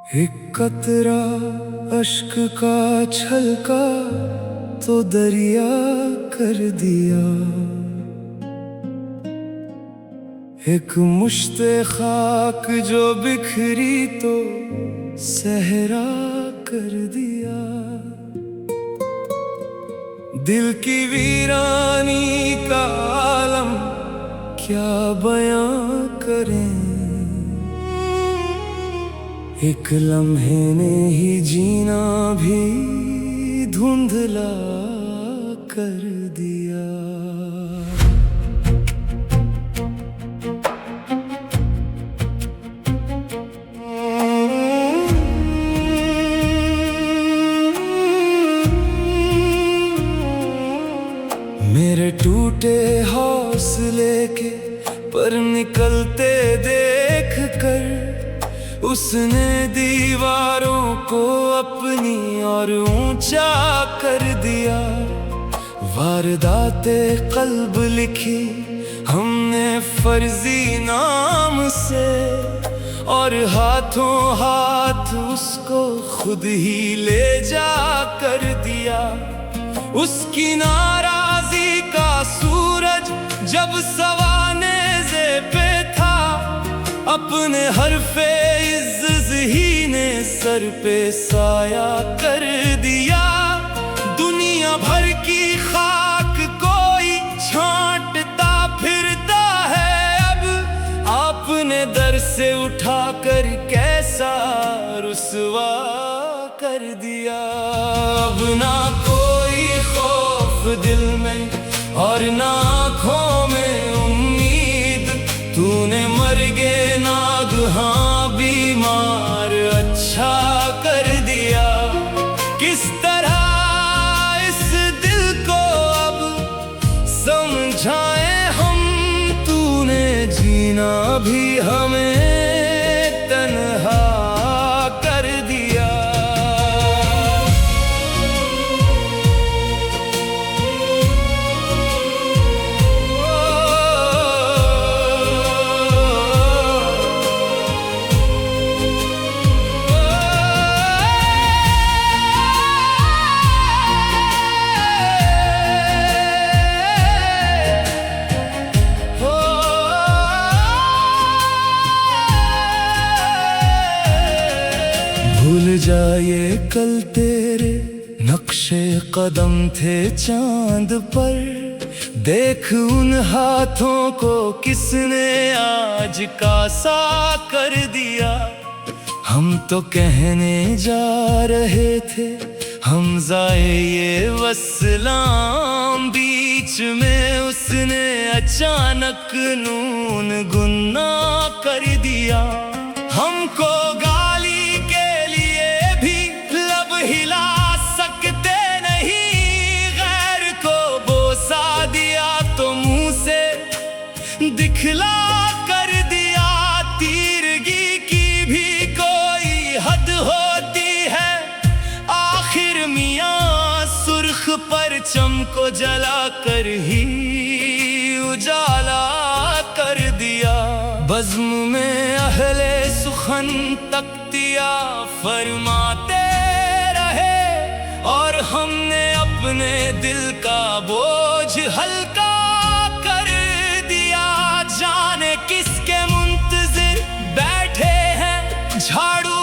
एक कतरा अश्क का छलका तो दरिया कर दिया। एक मुश्ते खाक जो बिखरी तो सहरा कर दिया। दिल की वीरानी का आलम क्या बयां करें। एक लम्हे ने ही जीना भी धुंधला कर दिया। मेरे टूटे हौसले के पर निकलते देख कर उसने दीवारों को अपनी और ऊंचा कर दिया। वारदाते कल्ब लिखी हमने फर्जी नाम से और हाथों हाथ उसको खुद ही ले जा कर दिया। उसकी नाराजी का सूरज जब सवानेज़े पे था, अपने हरफे इज़्ज़ ही ने सर पे साया कर दिया। दुनिया भर की खाक कोई छांटता फिरता है, अब आपने दर से उठाकर कैसा रुसवा कर दिया। अब ना कोई खौफ दिल में और ना आँखों में उम्मीद, तूने मर्गे नागहां बीमार अच्छा कर दिया। किस तरह इस दिल को अब समझाएं हम, तूने जीना भी हमें तन्हा कर दिया। भूल जाए कल तेरे नक्शे कदम थे चांद पर, देख उन हाथों को किसने आज का सा कर दिया। हम तो कहने जा रहे थे हमज़ाए ये वसलाम, बीच में उसने अचानक नून गुन्ना कर दिया। हमको गाली के लिए भी लब हिला सकते नहीं, गैर को बोसा दिया तो मुंह से दिखला कर दिया। तीरगी की भी कोई हद होती है, आखिर मियां सुर्ख परचम को जला कर ही उजाला कर दिया। बज़्म में अहले सुखन तख्तिया फरमाते रहे और हमने अपने दिल का बोझ हल्का कर दिया। जाने किसके मुंतज़िर बैठे हैं झाड़ू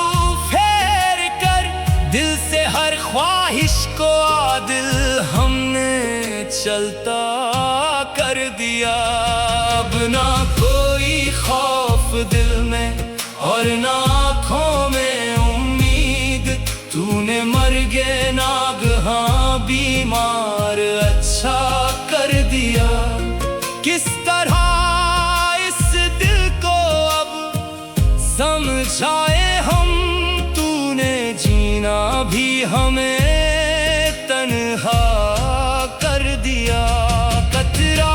फेर कर, दिल से हर ख्वाहिश को आदिल हमने चलता कर दिया। अब ना कोई खौफ दिल में और ना आँखों में उम्मीद, तूने मर्गे नागहां बीमार अच्छा कर दिया। किस तरह इस दिल को अब समझाए हम, तूने जीना भी हमें तन्हा कर दिया। कतरा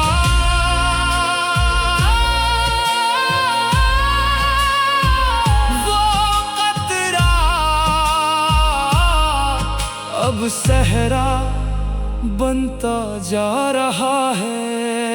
अब सहरा बनता जा रहा है।